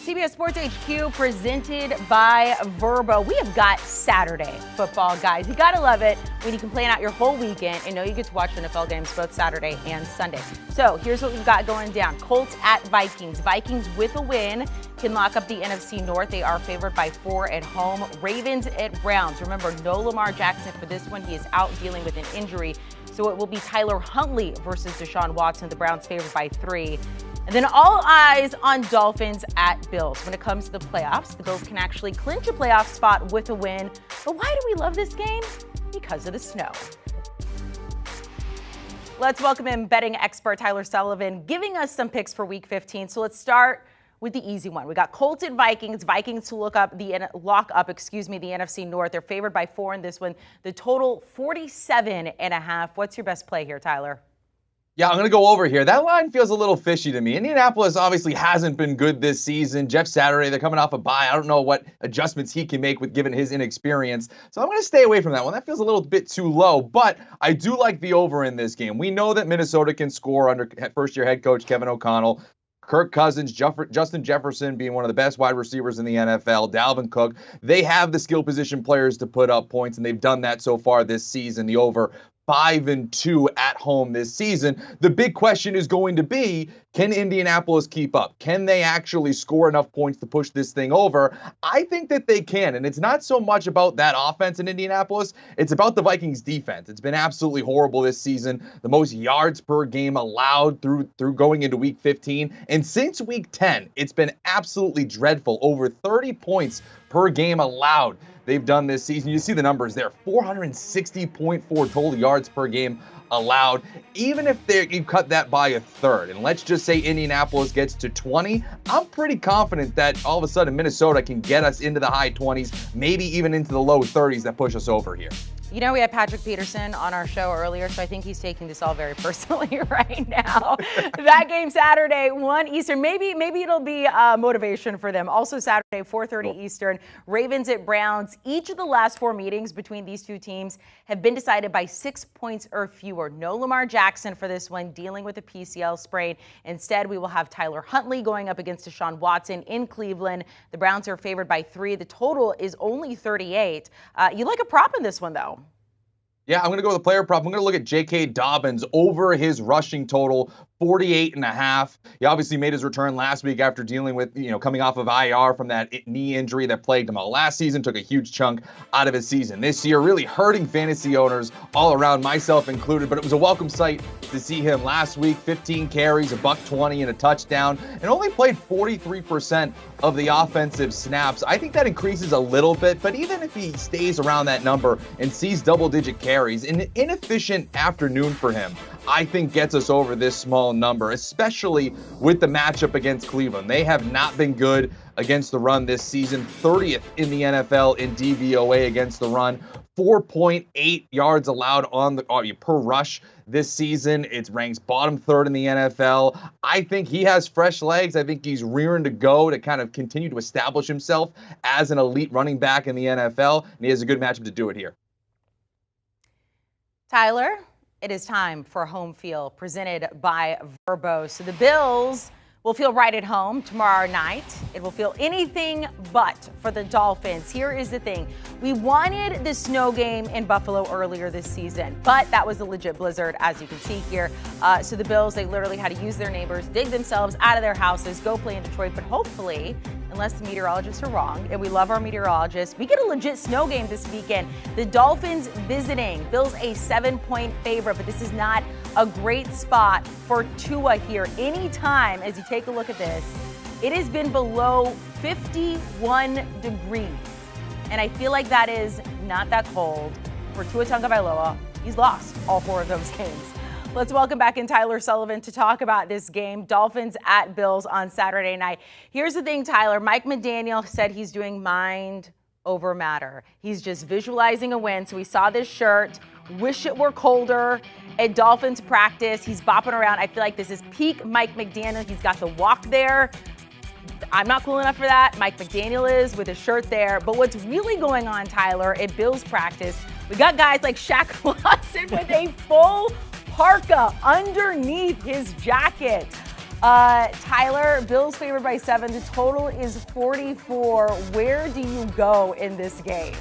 CBS Sports HQ presented by Verbo. We have got Saturday football, guys. You gotta love it when you can plan out your whole weekend and know you get to watch NFL games both Saturday and Sunday. So here's what we've got going down. Colts at Vikings. Vikings with a win can lock up the NFC North. They are favored by 4 at home. Ravens at Browns. Remember, no Lamar Jackson for this one. He is out dealing with an injury. So it will be Tyler Huntley versus Deshaun Watson. The Browns favored by 3. And then all eyes on Dolphins at Bills. When it comes to the playoffs, the Bills can actually clinch a playoff spot with a win. But why do we love this game? Because of the snow. Let's welcome in betting expert Tyler Sullivan, giving us some picks for Week 15. So let's start with the easy one. We got Colts at Vikings. Vikings to lock up the NFC North. They're favored by 4 in this one. The total 47.5. What's your best play here, Tyler? Yeah, I'm going to go over here. That line feels a little fishy to me. Indianapolis obviously hasn't been good this season. Jeff Saturday, they're coming off a bye. I don't know what adjustments he can make with given his inexperience. So I'm going to stay away from that one. That feels a little bit too low, but I do like the over in this game. We know that Minnesota can score under first-year head coach Kevin O'Connell. Kirk Cousins, Justin Jefferson being one of the best wide receivers in the NFL, Dalvin Cook. They have the skill position players to put up points, and they've done that so far this season. The over 5-2 at home this season. The big question is going to be, can Indianapolis keep up? Can they actually score enough points to push this thing over? I think that they can, and it's not so much about that offense in Indianapolis. It's about the Vikings defense. It's been absolutely horrible this season. The most yards per game allowed through going into Week 15. And since Week 10, it's been absolutely dreadful. Over 30 points per game allowed they've done this season. You see the numbers there, 460.4 total yards per game allowed. Even if you cut that by a third, and let's just say Indianapolis gets to 20, I'm pretty confident that all of a sudden Minnesota can get us into the high 20s, maybe even into the low 30s that push us over here. You know, we had Patrick Peterson on our show earlier, so I think he's taking this all very personally right now. That game Saturday, 1 Eastern. Maybe it'll be motivation for them. Also Saturday, 4:30 Eastern, Ravens at Browns. Each of the last 4 meetings between these two teams have been decided by 6 points or fewer. No Lamar Jackson for this one, dealing with a PCL sprain. Instead, we will have Tyler Huntley going up against Deshaun Watson in Cleveland. The Browns are favored by 3. The total is only 38. You like a prop in this one, though? Yeah, I'm going to go with the player prop. I'm going to look at J.K. Dobbins over his rushing total, 48.5. He obviously made his return last week after dealing with, coming off of IR from that knee injury that plagued him all last season, took a huge chunk out of his season this year, really hurting fantasy owners all around, myself included, but it was a welcome sight to see him last week. 15 carries, $120 and a touchdown, and only played 43% of the offensive snaps. I think that increases a little bit, but even if he stays around that number and sees double-digit carries, an inefficient afternoon for him, I think gets us over this small number, especially with the matchup against Cleveland. They have not been good against the run this season, 30th in the NFL in DVOA against the run, 4.8 yards allowed per rush this season. It ranks bottom 3rd in the NFL. I think he has fresh legs. I think he's rearing to go to kind of continue to establish himself as an elite running back in the NFL, and he has a good matchup to do it here. Tyler, it is time for Home Field presented by Verbo. So the Bills will feel right at home tomorrow night. It will feel anything but for the Dolphins. Here is the thing. We wanted the snow game in Buffalo earlier this season, but that was a legit blizzard, as you can see here. So the Bills, they literally had to use their neighbors, dig themselves out of their houses, go play in Detroit. But hopefully, unless the meteorologists are wrong, and we love our meteorologists, we get a legit snow game this weekend. The Dolphins visiting. Bills a 7-point favorite, but this is not a great spot for Tua here. Anytime, as you take a look at this, it has been below 51 degrees. And I feel like that is not that cold for Tua Tagovailoa. He's lost all 4 of those games. Let's welcome back in Tyler Sullivan to talk about this game, Dolphins at Bills on Saturday night. Here's the thing, Tyler. Mike McDaniel said he's doing mind over matter. He's just visualizing a win. So we saw this shirt, wish it were colder at Dolphins practice. He's bopping around. I feel like this is peak Mike McDaniel. He's got the walk there. I'm not cool enough for that. Mike McDaniel is with his shirt there. But what's really going on, Tyler, at Bills practice, we got guys like Shaq Lawson with a full parka underneath his jacket. Tyler, Bills favored by 7. The total is 44. Where do you go in this game?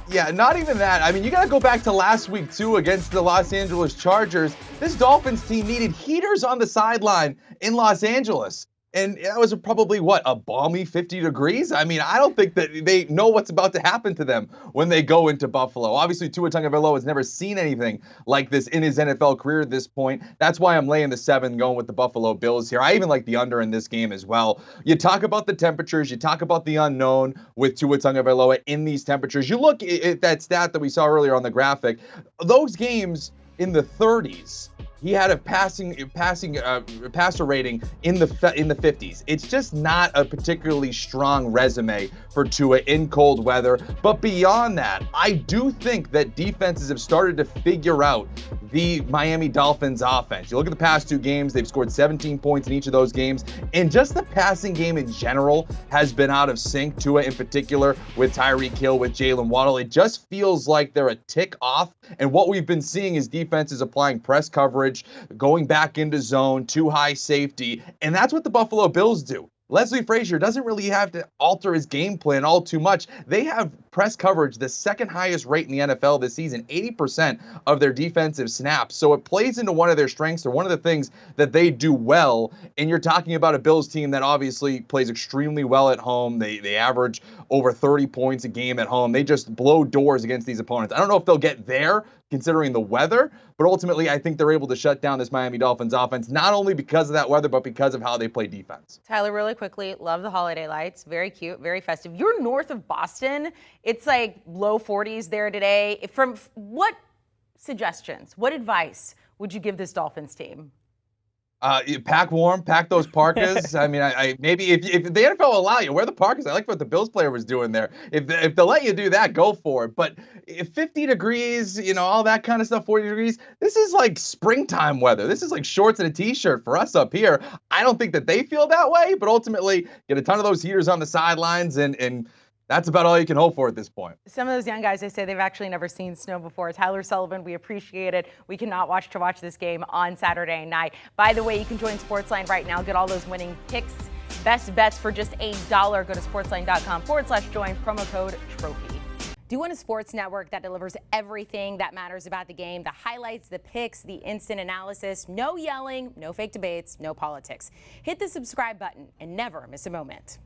Yeah, not even that. I mean, you got to go back to last week, too, against the Los Angeles Chargers. This Dolphins team needed heaters on the sideline in Los Angeles. And that was probably, a balmy 50 degrees? I mean, I don't think that they know what's about to happen to them when they go into Buffalo. Obviously, Tua Tagovailoa has never seen anything like this in his NFL career at this point. That's why I'm laying the 7, going with the Buffalo Bills here. I even like the under in this game as well. You talk about the temperatures. You talk about the unknown with Tua Tagovailoa in these temperatures. You look at that stat that we saw earlier on the graphic. Those games in the 30s. He had a passer rating in the 50s. It's just not a particularly strong resume for Tua in cold weather. But beyond that, I do think that defenses have started to figure out the Miami Dolphins offense. You look at the past 2 games, they've scored 17 points in each of those games. And just the passing game in general has been out of sync. Tua in particular with Tyreek Hill, with Jalen Waddle. It just feels like they're a tick off. And what we've been seeing is defenses applying press coverage, going back into zone, too high safety. And that's what the Buffalo Bills do. Leslie Frazier doesn't really have to alter his game plan all too much. They have press coverage, the second highest rate in the NFL this season, 80% of their defensive snaps. So it plays into one of their strengths, or one of the things that they do well. And you're talking about a Bills team that obviously plays extremely well at home. They average over 30 points a game at home. They just blow doors against these opponents. I don't know if they'll get there considering the weather, but ultimately I think they're able to shut down this Miami Dolphins offense, not only because of that weather, but because of how they play defense. Tyler, really quickly, love the holiday lights. Very cute, very festive. You're north of Boston. It's like low 40s there today. From what suggestions, what advice would you give this Dolphins team? You pack warm, pack those parkas. I mean, I maybe if the NFL will allow you, wear the parkas. I like what the Bills player was doing there. If they'll let you do that, go for it. But if 50 degrees, all that kind of stuff, 40 degrees, this is like springtime weather. This is like shorts and a t-shirt for us up here. I don't think that they feel that way, but ultimately get a ton of those heaters on the sidelines, and that's about all you can hope for at this point. Some of those young guys, they say they've actually never seen snow before. Tyler Sullivan, we appreciate it. We cannot watch this game on Saturday night. By the way, you can join Sportsline right now. Get all those winning picks, best bets for just $1. Go to sportsline.com/join, promo code TROPHY. Do you want a sports network that delivers everything that matters about the game? The highlights, the picks, the instant analysis, no yelling, no fake debates, no politics. Hit the subscribe button and never miss a moment.